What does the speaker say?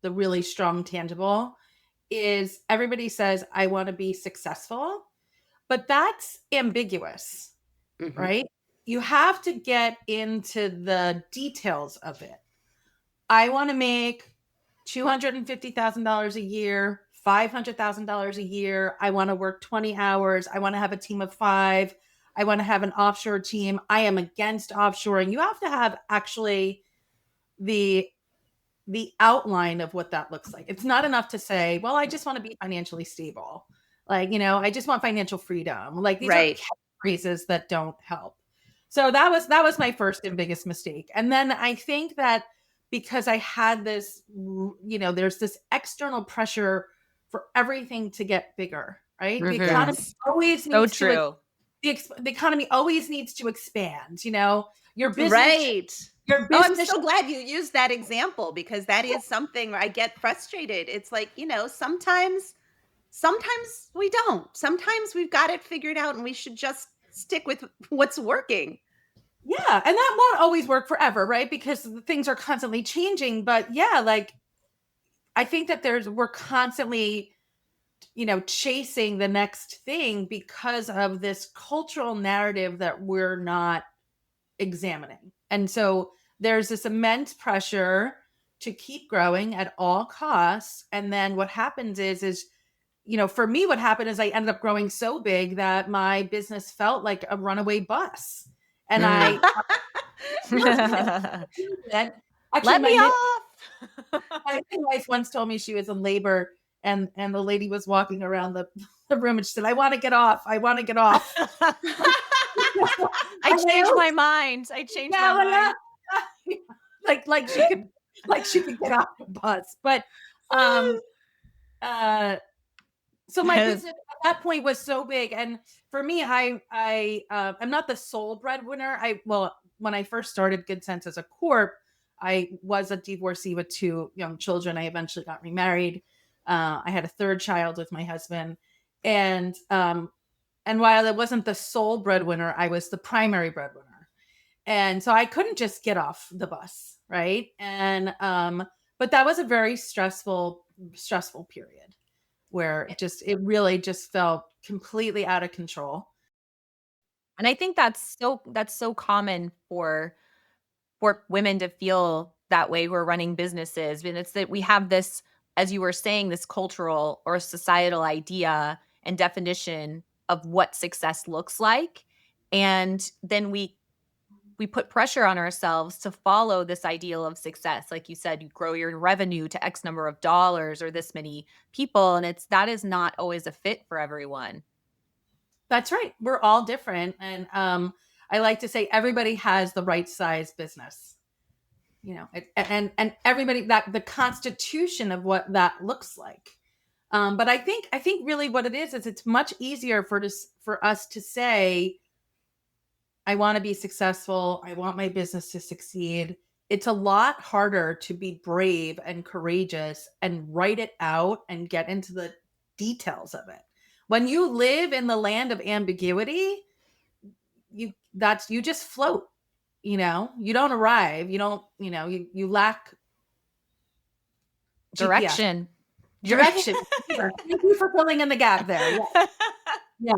the really strong tangible is everybody says, I want to be successful, but that's ambiguous, Mhm. right? You have to get into the details of it. I want to make $250,000 a year, $500,000 a year. I want to work 20 hours. I want to have a team of 5. I want to have an offshore team. I am against offshoring. You have to have actually the outline of what that looks like. It's not enough to say, well, I just want to be financially stable. Like, I just want financial freedom. Like these are Right. catchphrases that don't help. So that was my first and biggest mistake. And then I think that because I had this, there's this external pressure for everything to get bigger, right? The Mhm. economy Yes. always So needs to true. the economy always needs to expand, your business Right. your Oh, I'm business so glad you used that example because that is something where I get frustrated. It's like, sometimes we don't. Sometimes we've got it figured out and we should just stick with what's working. Yeah, and that won't always work forever, right? Because things are constantly changing. But yeah, like I think that we're constantly, chasing the next thing because of this cultural narrative that we're not examining. And so there's this immense pressure to keep growing at all costs. And then what happens is, for me, what happened is I ended up growing so big that my business felt like a runaway bus. And Mm. actually, Let me my off. my wife once told me she was in labor, and the lady was walking around the room, and she said, "I want to get off. I want to get off." I changed my mind. I changed my Yeah, mind. like she could get off the bus, but um, uh, so my business at that point was so big, and for me, I'm not the sole breadwinner. When I first started Good Sense as a corp, I was a divorcee with 2 young children. I eventually got remarried. I had a third child with my husband, and while I wasn't the sole breadwinner, I was the primary breadwinner, and so I couldn't just get off the bus, right? And but that was a very stressful period where it really just felt completely out of control. And I think that's so common for women to feel that way who are running businesses. And it's that we have this, as you were saying, this cultural or societal idea and definition of what success looks like. And then we put pressure on ourselves to follow this ideal of success. Like you said, you grow your revenue to X number of dollars or this many people. And that is not always a fit for everyone. That's right. We're all different. And I like to say everybody has the right size business. And everybody, that the constitution of what that looks like. But I think really what it is it's much easier for us to say, I want to be successful. I want my business to succeed. It's a lot harder to be brave and courageous and write it out and get into the details of it. When you live in the land of ambiguity, you just float, you don't arrive. You don't, you lack GPS Direction. direction. Thank you for filling in the gap there. Yeah. Yeah.